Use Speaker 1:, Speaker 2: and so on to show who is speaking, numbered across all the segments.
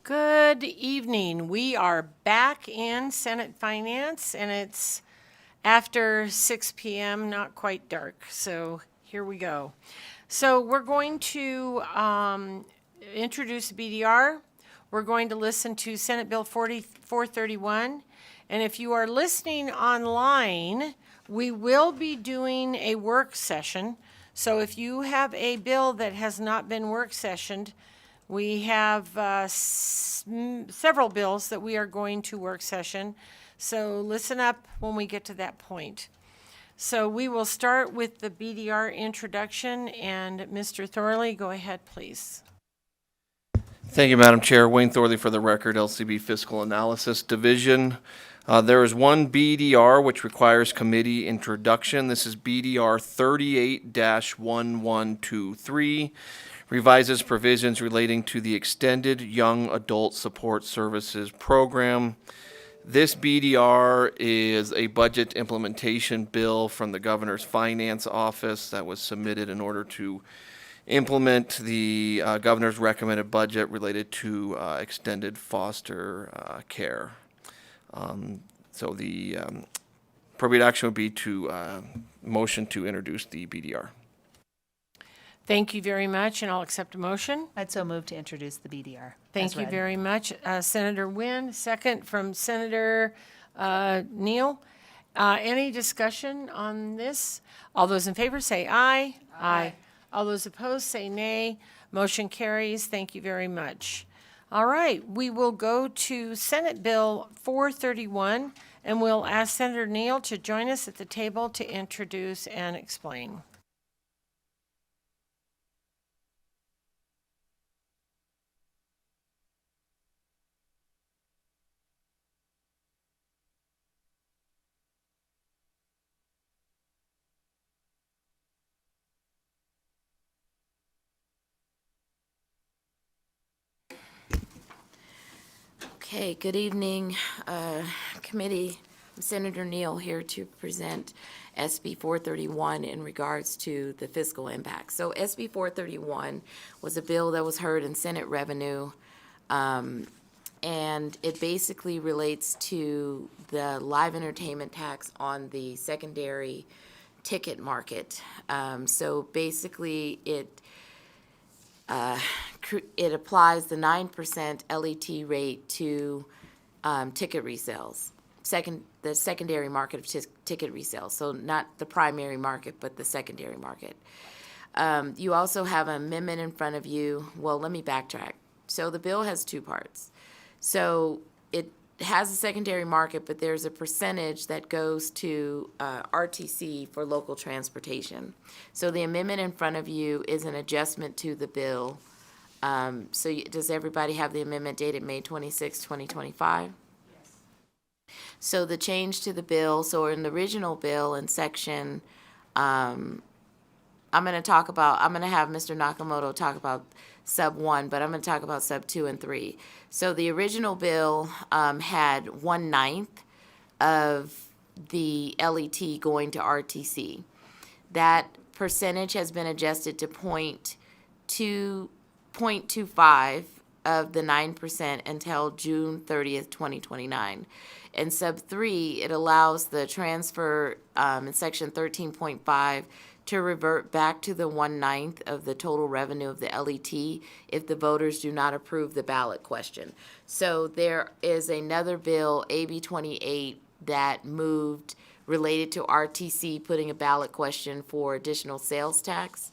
Speaker 1: Good evening. We are back in Senate Finance, and it's after 6 p.m., not quite dark. So here we go. So we're going to introduce BDR. We're going to listen to Senate Bill 4431. And if you are listening online, we will be doing a work session. So if you have a bill that has not been work sessioned, we have several bills that we are going to work session. So listen up when we get to that point. So we will start with the BDR introduction, and Mr. Thorley, go ahead, please.
Speaker 2: Thank you, Madam Chair. Wayne Thorley for the record, LCB Fiscal Analysis Division. There is one BDR which requires committee introduction. This is BDR 38-1123. Revises provisions relating to the Extended Young Adult Support Services Program. This BDR is a budget implementation bill from the Governor's Finance Office that was submitted in order to implement the Governor's recommended budget related to extended foster care. So the appropriate action would be to motion to introduce the BDR.
Speaker 1: Thank you very much, and I'll accept a motion.
Speaker 3: I'd so move to introduce the BDR.
Speaker 1: Thank you very much. Senator Wynn, second from Senator Neal. Any discussion on this? All those in favor say aye. Aye. All those opposed say nay. Motion carries. Thank you very much. All right, we will go to Senate Bill 431, and we'll ask Senator Neal to join us at the table to introduce and explain.
Speaker 4: Okay, good evening, committee. I'm Senator Neal here to present SB 431 in regards to the fiscal impact. So SB 431 was a bill that was heard in Senate Revenue, and it basically relates to the live entertainment tax on the secondary ticket market. So basically, it applies the 9% LET rate to ticket resales, the secondary market of ticket resales. So not the primary market, but the secondary market. You also have an amendment in front of you. Well, let me backtrack. So the bill has two parts. So it has a secondary market, but there's a percentage that goes to RTC for local transportation. So the amendment in front of you is an adjustment to the bill. Does everybody have the amendment dated May 26, 2025? Yes. So the change to the bill, so in the original bill in section, I'm going to have Mr. Nakamoto talk about sub 1, but I'm going to talk about sub 2 and 3. So the original bill had 1/9 of the LET going to RTC. That percentage has been adjusted to 0.25 of the 9% until June 30th, 2029. In sub 3, it allows the transfer in section 13.5 to revert back to the 1/9 of the total revenue of the LET if the voters do not approve the ballot question. So there is another bill, AB 28, that moved related to RTC putting a ballot question for additional sales tax,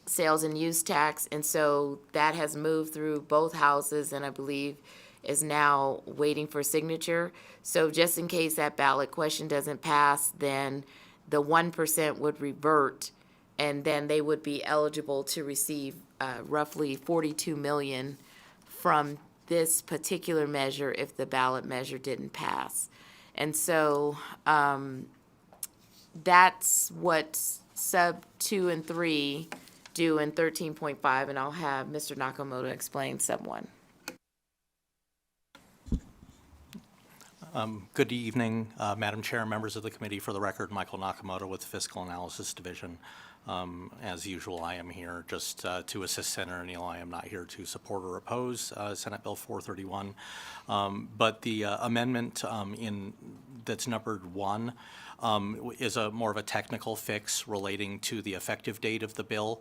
Speaker 4: sales and use tax. And so that has moved through both houses and I believe is now waiting for signature. So just in case that ballot question doesn't pass, then the 1% would revert, and then they would be eligible to receive roughly $42 million from this particular measure if the ballot measure didn't pass. And so that's what sub 2 and 3 do in 13.5, and I'll have Mr. Nakamoto explain sub 1.
Speaker 5: Good evening, Madam Chair, members of the committee. For the record, Michael Nakamoto with the Fiscal Analysis Division. As usual, I am here just to assist Senator Neal. I am not here to support or oppose Senate Bill 431. But the amendment that's numbered 1 is more of a technical fix relating to the effective date of the bill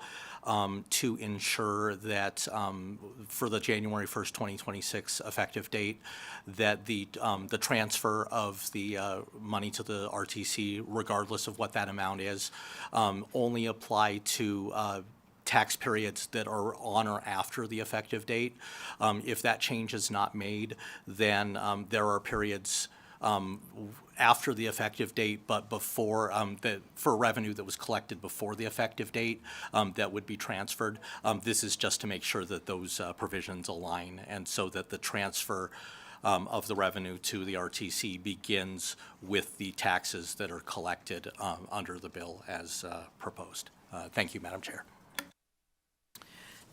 Speaker 5: to ensure that for the January 1st, 2026 effective date, that the transfer of the money to the RTC, regardless of what that amount is, only apply to tax periods that are on or after the effective date. If that change is not made, then there are periods after the effective date, but before for revenue that was collected before the effective date that would be transferred. This is just to make sure that those provisions align, and so that the transfer of the revenue to the RTC begins with the taxes that are collected under the bill as proposed. Thank you, Madam Chair.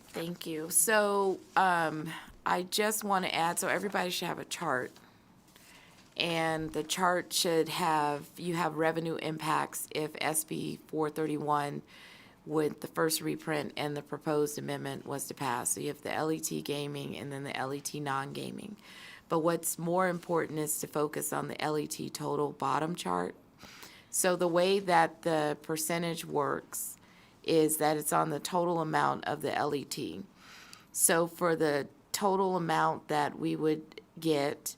Speaker 4: Thank you. So I just want to add, so everybody should have a chart. And the chart should have, you have revenue impacts if SB 431 with the first reprint and the proposed amendment was to pass. So you have the LET gaming and then the LET non-gaming. But what's more important is to focus on the LET total bottom chart. So the way that the percentage works is that it's on the total amount of the LET. So for the total amount that we would get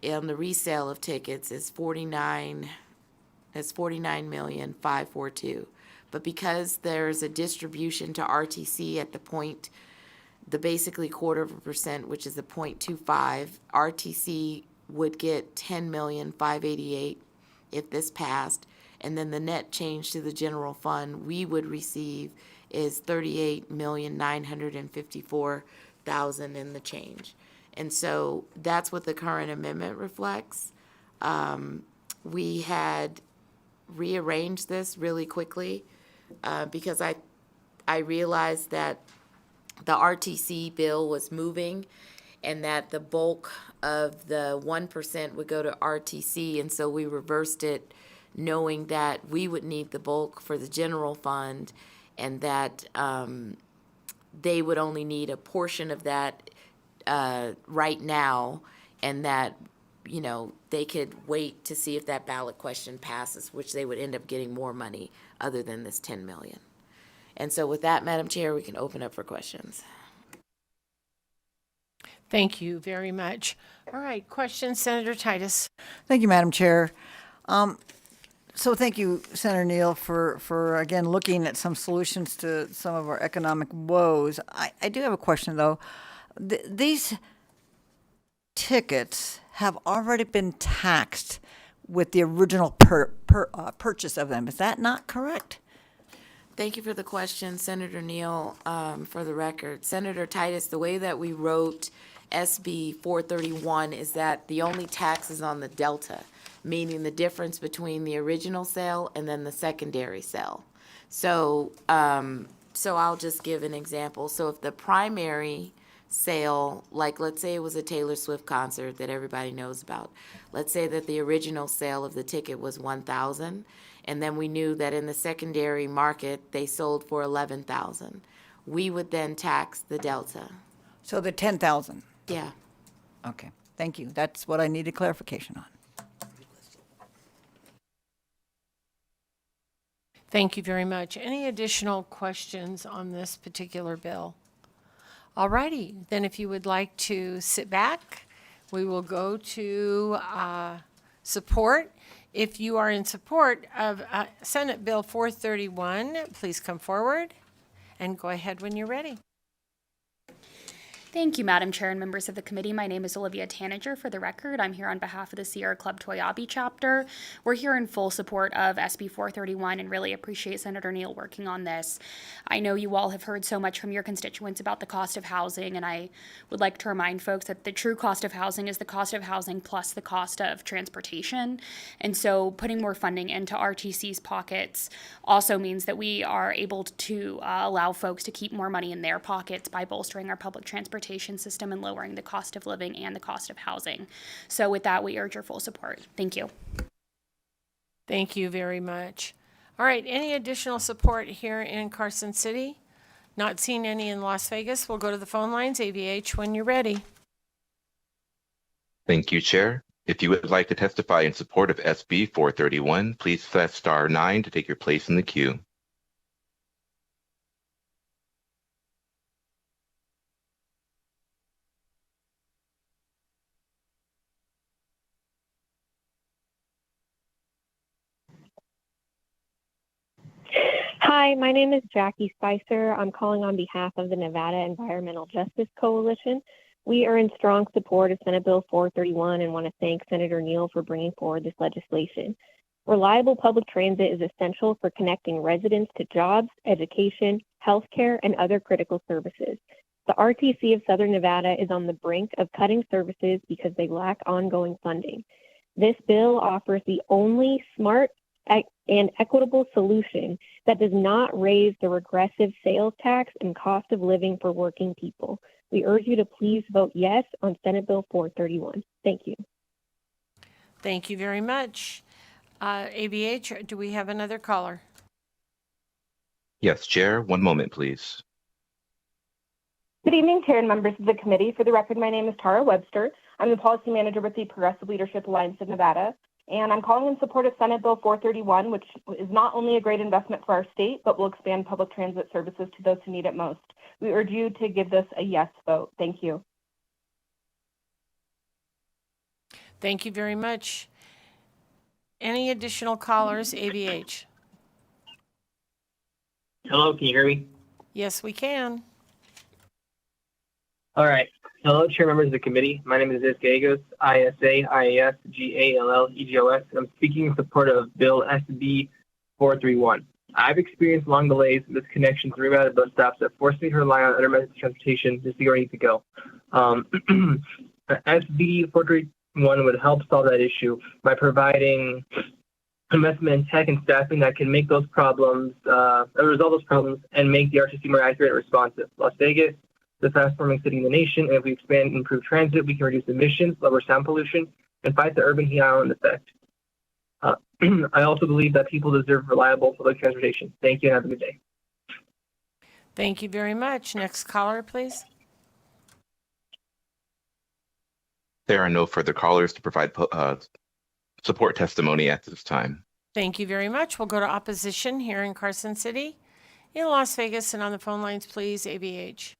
Speaker 4: on the resale of tickets is 49,542,000. But because there's a distribution to RTC at the point, the basically 0.25%, which is the 0.25, RTC would get 10,588,000 if this passed, and then the net change to the general fund we would receive is 38,954,000 in the change. And so that's what the current amendment reflects. We had rearranged this really quickly because I realized that the RTC bill was moving and that the bulk of the 1% would go to RTC. And so we reversed it knowing that we would need the bulk for the general fund and that they would only need a portion of that right now, and that, you know, they could wait to see if that ballot question passes, which they would end up getting more money other than this 10 million. And so with that, Madam Chair, we can open up for questions.
Speaker 1: Thank you very much. All right, questions, Senator Titus.
Speaker 6: Thank you, Madam Chair. So thank you, Senator Neal, for again looking at some solutions to some of our economic woes. I do have a question, though. These tickets have already been taxed with the original purchase of them. Is that not correct?
Speaker 4: Thank you for the question, Senator Neal. For the record, Senator Titus, the way that we wrote SB 431 is that the only tax is on the delta, meaning the difference between the original sale and then the secondary sale. So, so I'll just give an example. So if the primary sale, like let's say it was a Taylor Swift concert that everybody knows about. Let's say that the original sale of the ticket was $1,000, and then we knew that in the secondary market they sold for $11,000. We would then tax the delta.
Speaker 6: So the 10,000.
Speaker 4: Yeah.
Speaker 6: Okay, thank you. That's what I needed clarification on.
Speaker 1: Thank you very much. Any additional questions on this particular bill? All righty, then if you would like to sit back, we will go to support. If you are in support of Senate Bill 431, please come forward and go ahead when you're ready.
Speaker 7: Thank you, Madam Chair and members of the committee. My name is Olivia Tanager. For the record, I'm here on behalf of the Sierra Club Toyabe chapter. We're here in full support of SB 431 and really appreciate Senator Neal working on this. I know you all have heard so much from your constituents about the cost of housing, and I would like to remind folks that the true cost of housing is the cost of housing plus the cost of transportation. And so putting more funding into RTC's pockets also means that we are able to allow folks to keep more money in their pockets by bolstering our public transportation transportation system and lowering the cost of living and the cost of housing. So with that, we urge your full support. Thank you.
Speaker 1: Thank you very much. All right, any additional support here in Carson City? Not seeing any in Las Vegas. We'll go to the phone lines. AVH, when you're ready.
Speaker 8: Thank you, Chair. If you would like to testify in support of SB 431, please press star 9 to take your place in the queue.
Speaker 9: Hi, my name is Jackie Spicer. I'm calling on behalf of the Nevada Environmental Justice Coalition. We are in strong support of Senate Bill 431 and want to thank Senator Neal for bringing forward this legislation. Reliable public transit is essential for connecting residents to jobs, education, healthcare, and other critical services. The RTC of Southern Nevada is on the brink of cutting services because they lack ongoing funding. This bill offers the only smart and equitable solution that does not raise the regressive sales tax and cost of living for working people. We urge you to please vote yes on Senate Bill 431. Thank you.
Speaker 1: Thank you very much. AVH, do we have another caller?
Speaker 8: Yes, Chair. One moment, please.
Speaker 9: Good evening, Chair and members of the committee. For the record, my name is Tara Webster. I'm the policy manager with the Progressive Leadership Alliance of Nevada, and I'm calling in support of Senate Bill 431, which is not only a great investment for our state, but will expand public transit services to those who need it most. We urge you to give this a yes vote. Thank you.
Speaker 1: Thank you very much. Any additional callers, AVH?
Speaker 10: Hello, can you hear me?
Speaker 1: Yes, we can.
Speaker 10: All right. Hello, chair members of the committee. My name is Isk Agos, ISA-IAS-GALL-EGOS, and I'm speaking in support of Bill SB 431. I've experienced long delays and disconnections and rerouted bus stops that forced me to rely on other methods of transportation just to go where I need to go. SB 431 would help solve that issue by providing investment in tech and staffing that can make those problems, resolve those problems, and make the RTC more accurate and responsive. Las Vegas, the fast-forming city in the nation, and if we expand and improve transit, we can reduce emissions, lower sound pollution, and fight the urban heat island effect. I also believe that people deserve reliable public transportation. Thank you and have a good day.
Speaker 1: Thank you very much. Next caller, please.
Speaker 8: There are no further callers to provide support testimony at this time.
Speaker 1: Thank you very much. We'll go to opposition here in Carson City, in Las Vegas, and on the phone lines, please, AVH.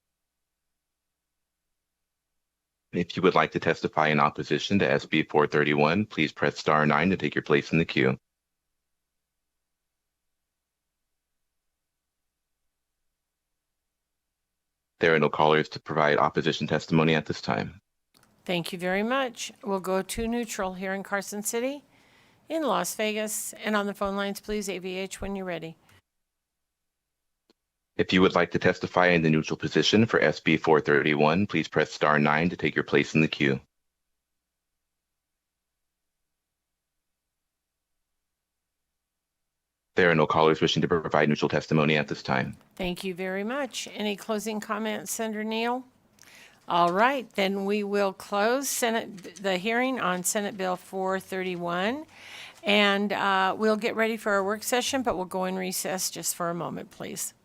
Speaker 8: If you would like to testify in opposition to SB 431, please press star 9 to take your place in the queue. There are no callers to provide opposition testimony at this time.
Speaker 1: Thank you very much. We'll go to neutral here in Carson City, in Las Vegas, and on the phone lines, please, AVH, when you're ready.
Speaker 8: If you would like to testify in the neutral position for SB 431, please press star 9 to take your place in the queue. There are no callers wishing to provide neutral testimony at this time.
Speaker 1: Thank you very much. Any closing comments, Senator Neal? All right, then we will close the hearing on Senate Bill 431, and we'll get ready for our work session, but we'll go in recess just for a moment, please.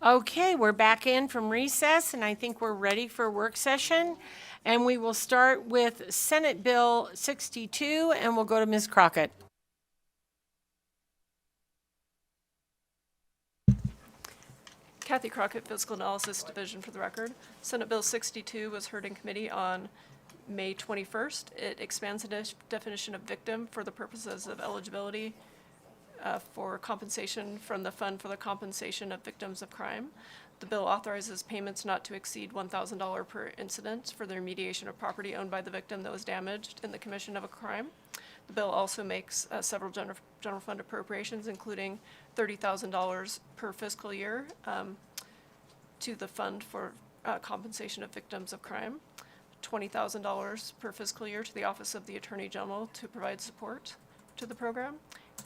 Speaker 1: Okay, we're back in from recess, and I think we're ready for work session. And we will start with Senate Bill 62, and we'll go to Ms. Crockett.
Speaker 11: Kathy Crockett, Fiscal Analysis Division for the record. Senate Bill 62 was heard in committee on May 21st. It expands the definition of victim for the purposes of eligibility for compensation from the Fund for the Compensation of Victims of Crime. The bill authorizes payments not to exceed $1,000 per incident for the remediation of property owned by the victim that was damaged in the commission of a crime. The bill also makes several general fund appropriations, including $30,000 per fiscal year to the Fund for Compensation of Victims of Crime, $20,000 per fiscal year to the Office of the Attorney General to provide support to the program,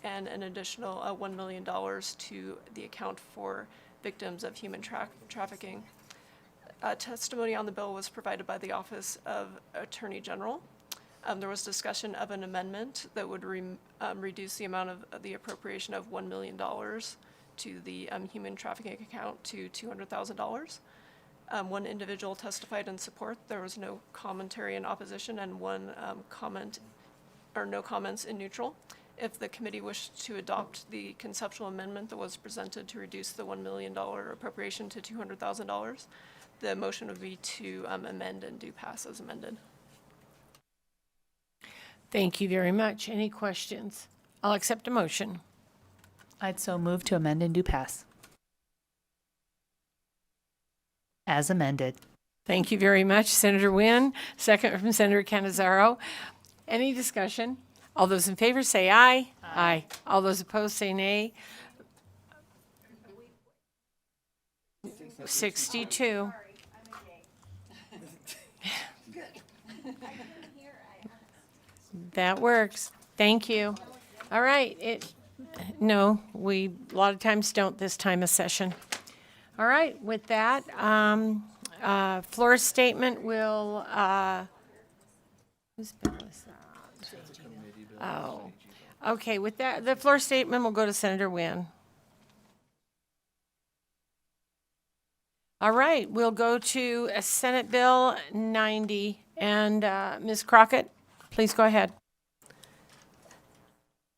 Speaker 11: and an additional $1 million to the account for victims of human trafficking. Testimony on the bill was provided by the Office of Attorney General. There was discussion of an amendment that would reduce the amount of the appropriation of $1 million to the human trafficking account to $200,000. One individual testified in support. There was no commentary in opposition, and one comment or no comments in neutral. If the committee wished to adopt the conceptual amendment that was presented to reduce the $1 million appropriation to $200,000, the motion would be to amend and do pass as amended.
Speaker 1: Thank you very much. Any questions? I'll accept a motion.
Speaker 3: I'd so move to amend and do pass. As amended.
Speaker 1: Thank you very much, Senator Wynn. Second from Senator Cannizzaro. Any discussion? All those in favor say aye. Aye. All those opposed say nay. 62. That works. Thank you. All right. No, we a lot of times don't this time of session. All right. With that, floor statement will. Whose bill is that? Oh, okay. With that, the floor statement will go to Senator Wynn. All right. We'll go to Senate Bill 90, and Ms. Crockett, please go ahead.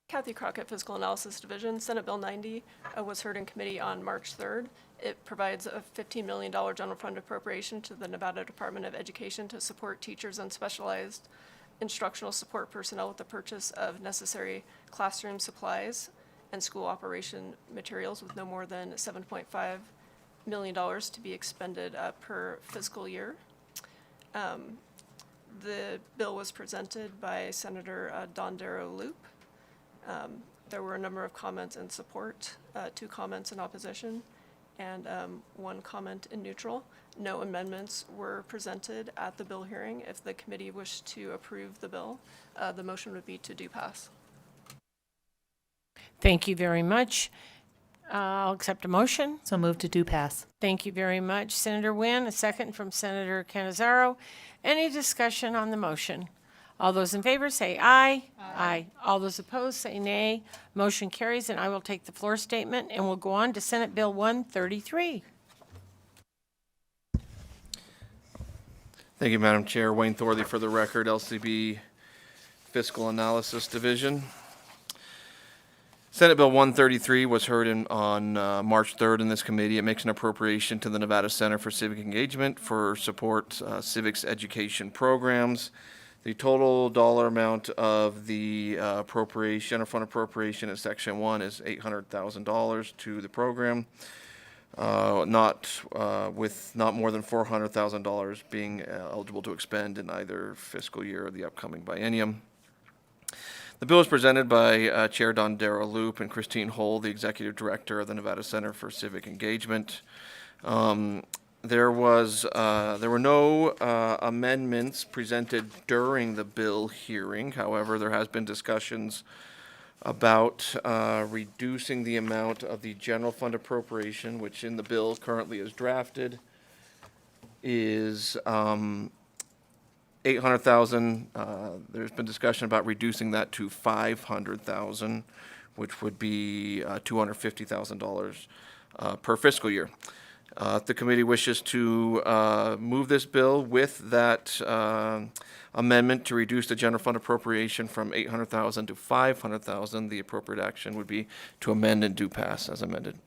Speaker 11: Kathy Crockett, Fiscal Analysis Division. Senate Bill 90 was heard in committee on March 3rd. It provides a $15 million general fund appropriation to the Nevada Department of Education to support teachers and specialized instructional support personnel with the purchase of necessary classroom supplies and school operation materials with no more than $7.5 million to be expended per fiscal year. The bill was presented by Senator Dondero Loop. There were a number of comments in support, 2 comments in opposition, and 1 comment in neutral. No amendments were presented at the bill hearing. If the committee wished to approve the bill, the motion would be to do pass.
Speaker 1: Thank you very much. I'll accept a motion.
Speaker 3: So move to do pass.
Speaker 1: Thank you very much, Senator Wynn. A second from Senator Cannizzaro. Any discussion on the motion? All those in favor say aye. Aye. All those opposed say nay. Motion carries, and I will take the floor statement, and we'll go on to Senate Bill 133.
Speaker 2: Thank you, Madam Chair. Wayne Thorley for the record, LCB Fiscal Analysis Division. Senate Bill 133 was heard on March 3rd in this committee. It makes an appropriation to the Nevada Center for Civic Engagement for support civics education programs. The total dollar amount of the appropriation, general fund appropriation in Section 1 is $800,000 to the program, with not more than $400,000 being eligible to expend in either fiscal year or the upcoming biennium. The bill is presented by Chair Dondero Loop and Christine Hull, the Executive Director of the Nevada Center for Civic Engagement. There were no amendments presented during the bill hearing. However, there has been discussions about reducing the amount of the general fund appropriation, which in the bill currently is drafted, is $800,000. There's been discussion about reducing that to $500,000, which would be $250,000 per fiscal year. If the committee wishes to move this bill with that amendment to reduce the general fund appropriation from $800,000 to $500,000, the appropriate action would be to amend and do pass as amended.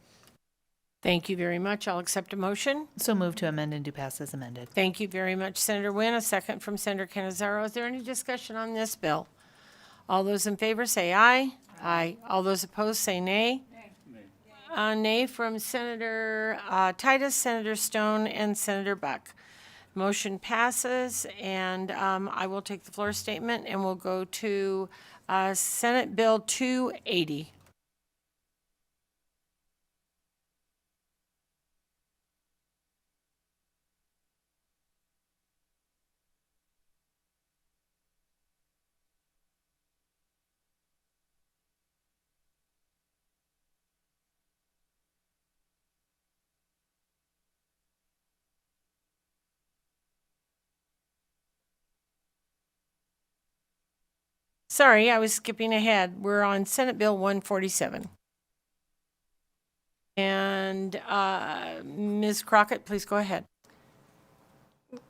Speaker 1: Thank you very much. I'll accept a motion.
Speaker 3: So moved to amend and do pass as amended.
Speaker 1: Thank you very much, Senator Wynn. A second from Senator Canizaro. Is there any discussion on this bill? All those in favor say aye. Aye. All those opposed say nay. Nay from Senator Titus, Senator Stone, and Senator Buck. Motion passes, and I will take the floor statement, and we'll go to Senate Bill 280. Sorry, I was skipping ahead. We're on Senate Bill 147. And Ms. Crockett, please go ahead.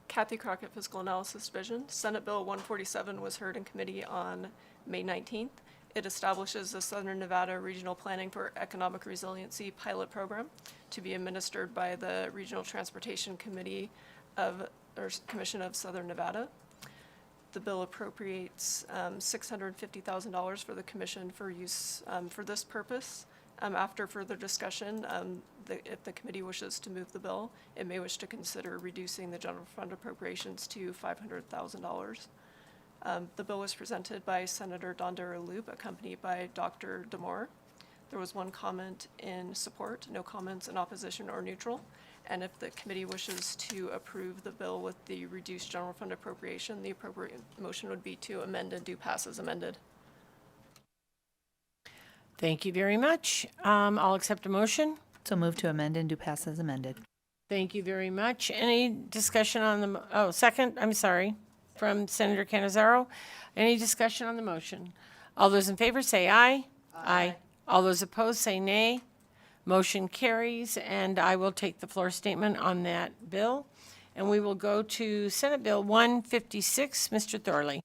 Speaker 11: Kathy Crockett, Fiscal Analysis Division. Senate Bill 147 was heard in committee on May 19th. It establishes the Southern Nevada Regional Planning for Economic Resiliency pilot program to be administered by the Regional Transportation Committee Commission of Southern Nevada. The bill appropriates $650,000 for the commission for use for this purpose. After further discussion, if the committee wishes to move the bill, it may wish to consider reducing the general fund appropriations to $500,000. The bill was presented by Senator Dondera-Loop, accompanied by Dr. Damore. There was one comment in support, no comments in opposition or neutral. And if the committee wishes to approve the bill with the reduced general fund appropriation, the appropriate motion would be to amend and do pass as amended.
Speaker 1: Thank you very much. I'll accept a motion.
Speaker 3: So moved to amend and do pass as amended.
Speaker 1: Thank you very much. Any discussion on the, second, I'm sorry, from Senator Canizaro. Any discussion on the motion? All those in favor say aye. Aye. All those opposed say nay. Motion carries, and I will take the floor statement on that bill. And we will go to Senate Bill 156. Mr. Thorley.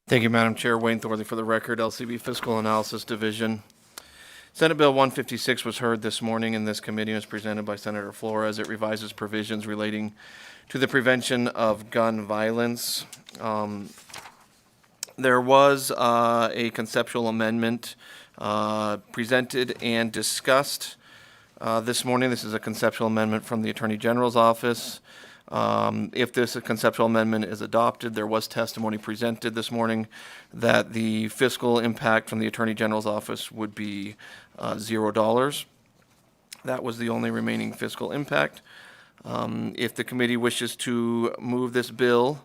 Speaker 2: Thank you, Madam Chair. Wayne Thorley for the record, LCB Fiscal Analysis Division. Senate Bill 156 was heard this morning in this committee and was presented by Senator Flores. It revises provisions relating to the prevention of gun violence. There was a conceptual amendment presented and discussed this morning. This is a conceptual amendment from the Attorney General's office. If this conceptual amendment is adopted, there was testimony presented this morning that the fiscal impact from the Attorney General's office would be $0. That was the only remaining fiscal impact. If the committee wishes to move this bill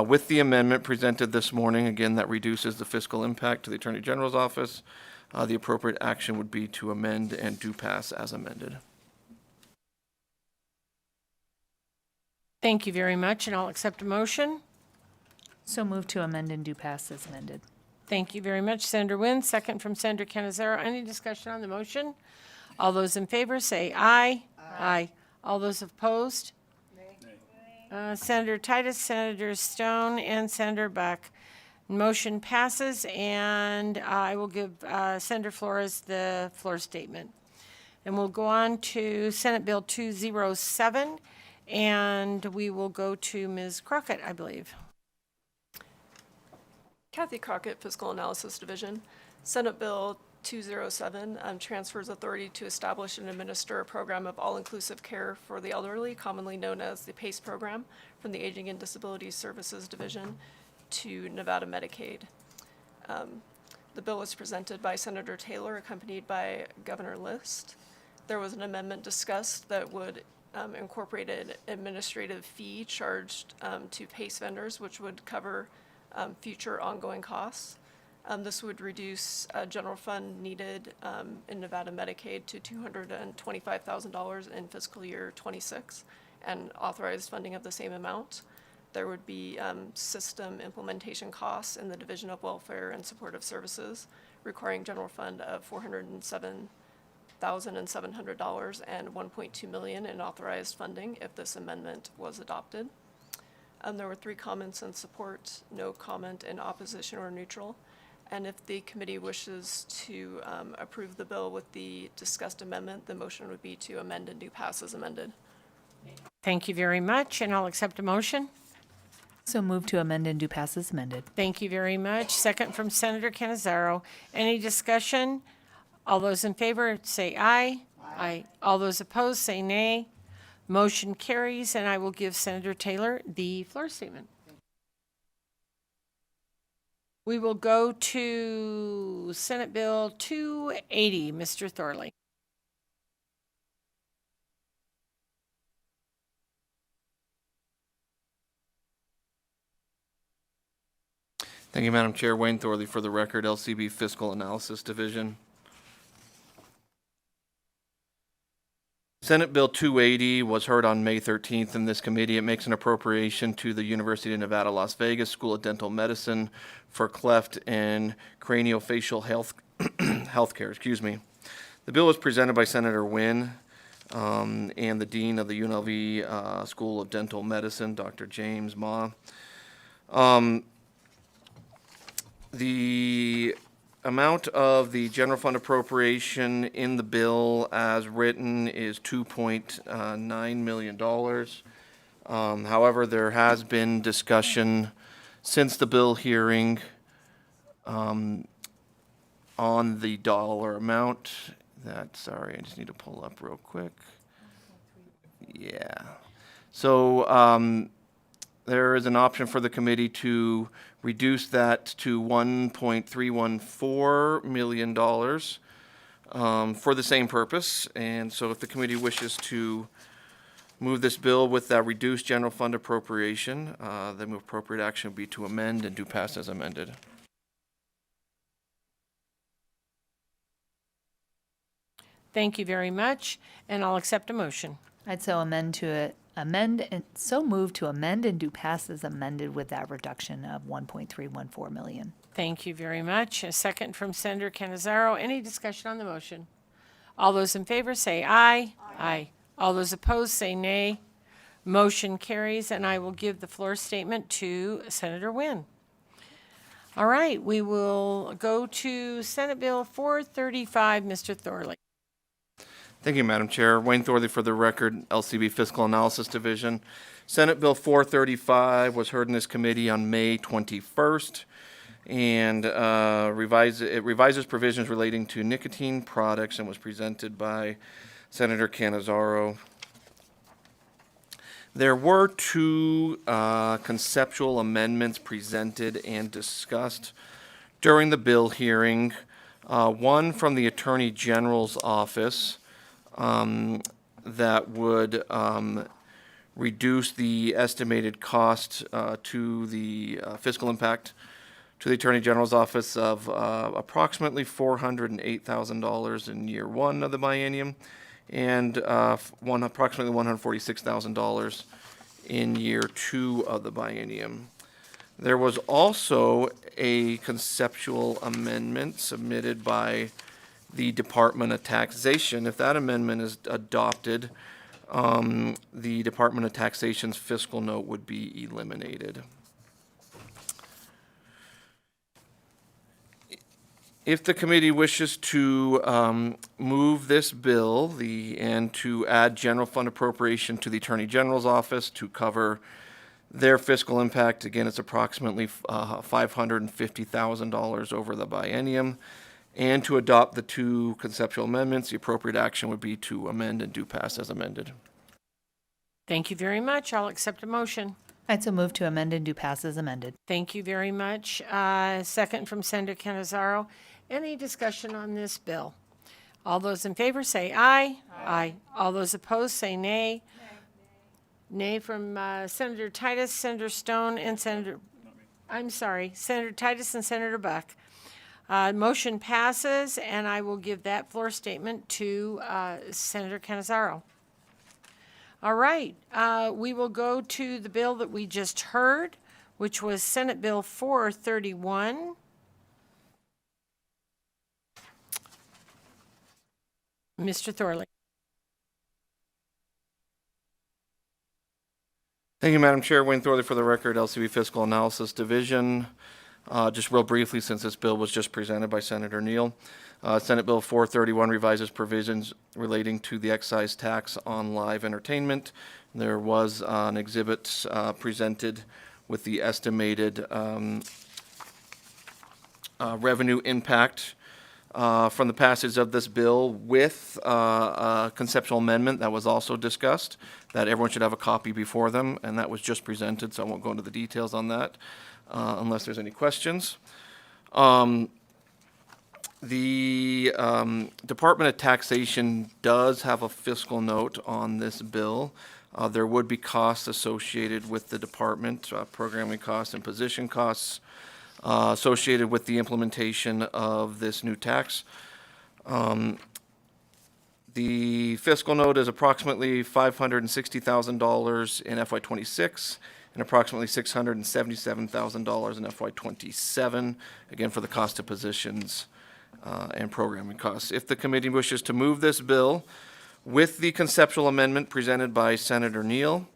Speaker 2: with the amendment presented this morning, again, that reduces the fiscal impact to the Attorney General's office, the appropriate action would be to amend and do pass as amended.
Speaker 1: Thank you very much, and I'll accept a motion.
Speaker 3: So moved to amend and do pass as amended.
Speaker 1: Thank you very much, Senator Wynn. Second from Senator Canizaro. Any discussion on the motion? All those in favor say aye. Aye. All those opposed? Nay. Senator Titus, Senator Stone, and Senator Buck. Motion passes, and I will give Senator Flores the floor statement. And we'll go on to Senate Bill 207, and we will go to Ms. Crockett, I believe.
Speaker 11: Kathy Crockett, Fiscal Analysis Division. Senate Bill 207 transfers authority to establish and administer a program of all-inclusive care for the elderly, commonly known as the PACE program, from the Aging and Disability Services Division to Nevada Medicaid. The bill was presented by Senator Taylor, accompanied by Governor List. There was an amendment discussed that would incorporate an administrative fee charged to PACE vendors, which would cover future ongoing costs. This would reduce general fund needed in Nevada Medicaid to $225,000 in fiscal year 26 and authorize funding of the same amount. there would be system implementation costs in the Division of Welfare and Supportive Services, requiring general fund of $407,700 and $1.2 million in authorized funding if this amendment was adopted. There were 3 comments in support, no comment in opposition or neutral. And if the committee wishes to approve the bill with the discussed amendment, the motion would be to amend and do pass as amended.
Speaker 1: Thank you very much, and I'll accept a motion.
Speaker 3: So move to amend and do pass as amended.
Speaker 1: Thank you very much. Second from Senator Canizaro. Any discussion? All those in favor say aye. Aye. All those opposed say nay. Motion carries, and I will give Senator Taylor the floor statement. We will go to Senate Bill 280. Mr. Thorley.
Speaker 2: Thank you, Madam Chair. Wayne Thorley for the record, LCB Fiscal Analysis Division. Senate Bill 280 was heard on May 13th in this committee. It makes an appropriation to the University of Nevada, Las Vegas School of Dental Medicine for cleft and craniofacial healthcare. The bill was presented by Senator Wynn and the Dean of the UNLV School of Dental Medicine, Dr. James Ma. The amount of the general fund appropriation in the bill as written is $2.9 million. However, there has been discussion since the bill hearing on the dollar amount. Sorry, I just need to pull up real quick. Yeah. So there is an option for the committee to reduce that to $1.314 million for the same purpose. And so if the committee wishes to move this bill with that reduced general fund appropriation, then the appropriate action would be to amend and do pass as amended.
Speaker 1: Thank you very much, and I'll accept a motion.
Speaker 3: I'd so move to amend and do pass as amended with that reduction of 1.314 million.
Speaker 1: Thank you very much. A second from Senator Canizaro. Any discussion on the motion? All those in favor say aye. Aye. All those opposed say nay. Motion carries, and I will give the floor statement to Senator Wynn. All right, we will go to Senate Bill 435, Mr. Thorley.
Speaker 2: Thank you, Madam Chair. Wayne Thorley for the record, LCB Fiscal Analysis Division. Senate Bill 435 was heard in this committee on May 21st, and it revises provisions relating to nicotine products and was presented by Senator Canizaro. There were 2 conceptual amendments presented and discussed during the bill hearing. One from the Attorney General's office, that would reduce the estimated cost to the fiscal impact to the Attorney General's office of approximately $408,000 in year 1 of the biennium and approximately $146,000 in year 2 of the biennium. There was also a conceptual amendment submitted by the Department of Taxation. If that amendment is adopted, the Department of Taxation's fiscal note would be eliminated. If the committee wishes to move this bill and to add general fund appropriation to the Attorney General's office to cover their fiscal impact, again, it's approximately $550,000 over the biennium, and to adopt the 2 conceptual amendments, the appropriate action would be to amend and do pass as amended.
Speaker 1: Thank you very much. I'll accept a motion.
Speaker 3: I'd so move to amend and do pass as amended.
Speaker 1: Thank you very much. Second from Senator Canizaro. Any discussion on this bill? All those in favor say aye. Aye. All those opposed say nay. Nay from Senator Titus, Senator Stone, and Senator Titus and Senator Buck. Motion passes, and I will give that floor statement to Senator Canizaro. All right, we will go to the bill that we just heard, which was Senate Bill 431. Mr. Thorley.
Speaker 2: Thank you, Madam Chair. Wayne Thorley for the record, LCB Fiscal Analysis Division. Just real briefly, since this bill was just presented by Senator Neal. Senate Bill 431 revises provisions relating to the excise tax on live entertainment. There was an exhibit presented with the estimated revenue impact from the passage of this bill with a conceptual amendment that was also discussed, that everyone should have a copy before them, and that was just presented, so I won't go into the details on that unless there's any questions. The Department of Taxation does have a fiscal note on this bill. There would be costs associated with the department, programming costs and position costs associated with the implementation of this new tax. The fiscal note is approximately $560,000 in FY26 and approximately $677,000 in FY27, again for the cost of positions and programming costs. If the committee wishes to move this bill with the conceptual amendment presented by Senator Neal,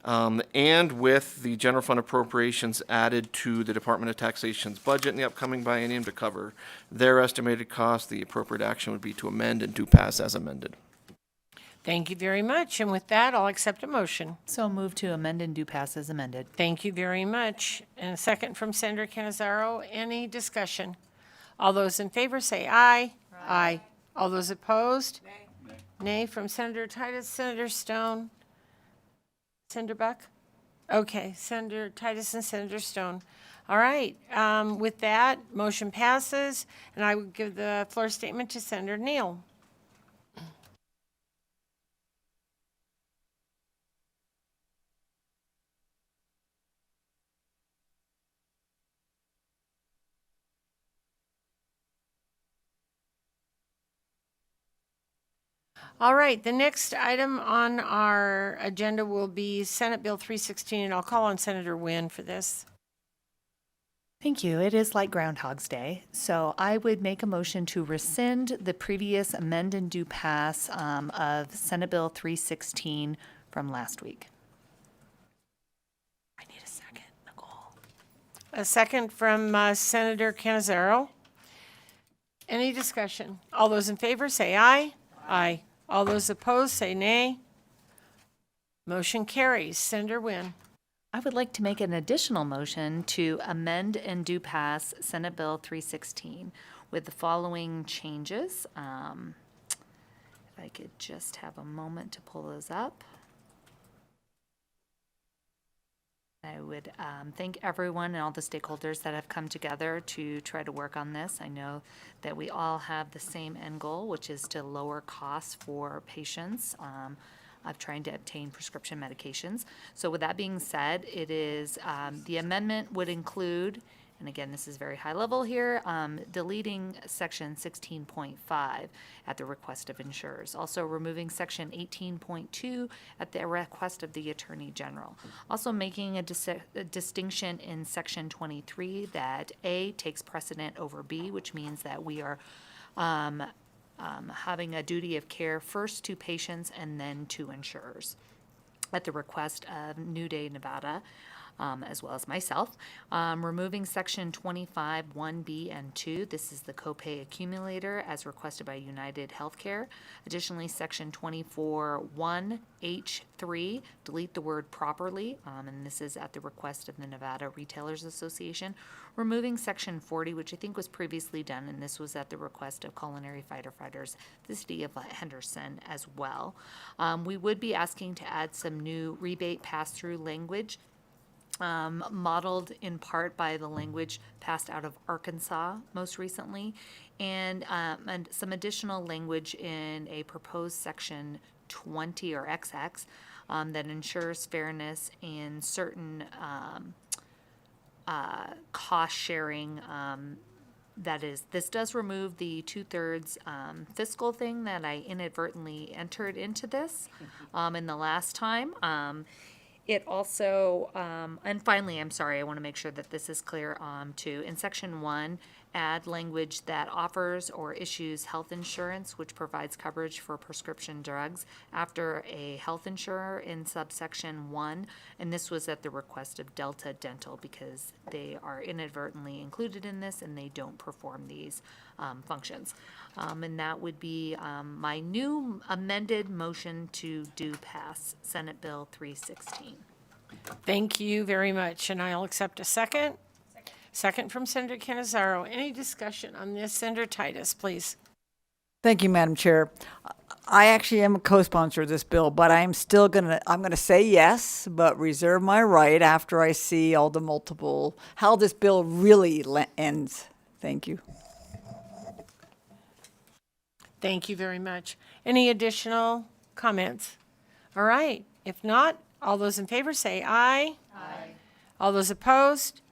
Speaker 2: and with the general fund appropriations added to the Department of Taxation's budget in the upcoming biennium to cover their estimated costs, the appropriate action would be to amend and to pass as amended.
Speaker 1: Thank you very much. And with that, I'll accept a motion.
Speaker 3: So move to amend and do pass as amended.
Speaker 1: Thank you very much. And a second from Senator Canizaro. Any discussion? All those in favor say aye. Aye. All those opposed? Nay. Nay from Senator Titus, Senator Stone. Senator Buck? Okay, Senator Titus and Senator Stone. All right, with that, motion passes, and I would give the floor statement to Senator Neal. All right, the next item on our agenda will be Senate Bill 316, and I'll call on Senator Wynn for this.
Speaker 3: Thank you. It is like Groundhog's Day, so I would make a motion to rescind the previous amend and do pass of Senate Bill 316 from last week. I need a second, Nicole.
Speaker 1: A second from Senator Canizaro. Any discussion? All those in favor say aye. Aye. All those opposed say nay. Motion carries. Senator Wynn.
Speaker 3: I would like to make an additional motion to amend and do pass Senate Bill 316 with the following changes. If I could just have a moment to pull those up. I would thank everyone and all the stakeholders that have come together to try to work on this. I know that we all have the same end goal, which is to lower costs for patients of trying to obtain prescription medications. So with that being said, it is the amendment would include, and again, this is very high level here, deleting section 16.5 at the request of insurers. Also removing section 18.2 at the request of the Attorney General. Also making a distinction in section 23 that A takes precedent over B, which means that we are having a duty of care first to patients and then to insurers at the request of New Day, Nevada. As well as myself. Removing section 25, 1B and 2. This is the copay accumulator as requested by United Healthcare. Additionally, section 24, 1H3, delete the word properly, and this is at the request of the Nevada Retailers Association. Removing section 40, which I think was previously done, and this was at the request of culinary firefighters, the city of Henderson as well. We would be asking to add some new rebate pass-through language modeled in part by the language passed out of Arkansas most recently, and some additional language in a proposed section 20 or XX that ensures fairness in certain cost sharing This does remove the 2/3 fiscal thing that I inadvertently entered into this in the last time. It also, and finally, I'm sorry, I want to make sure that this is clear too. In section 1, add language that offers or issues health insurance, which provides coverage for prescription drugs after a health insurer in subsection 1. And this was at the request of Delta Dental because they are inadvertently included in this and they don't perform these functions. And that would be my new amended motion to do pass Senate Bill 316.
Speaker 1: Thank you very much, and I'll accept a second. Second from Senator Canizaro. Any discussion on this, Senator Titus, please?
Speaker 6: Thank you, Madam Chair. I actually am a co-sponsor of this bill, but I'm gonna say yes, but reserve my right after I see all the multiple, how this bill really ends. Thank you.
Speaker 1: Thank you very much. Any additional comments? All right. If not, all those in favor say aye. Aye. All those opposed?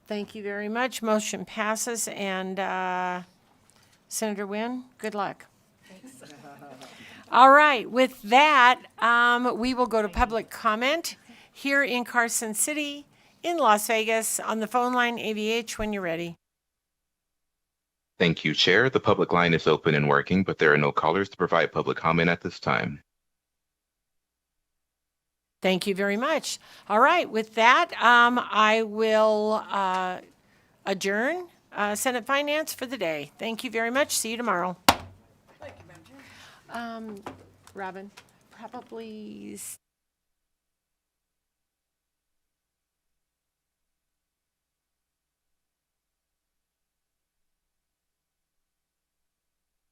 Speaker 1: Thank you very much. Motion passes. And Senator Wynn, good luck. Thanks. All right. With that, we will go to public comment here in Carson City, in Las Vegas, on the phone line, AVH, when you're ready.
Speaker 8: Thank you, Chair. The public line is open and working, but there are no callers to provide public comment at this time.
Speaker 1: Thank you very much. All right, with that, I will adjourn Senate Finance for the day. Thank you very much. See you tomorrow. Thank you, Madam Chair. Robin, probably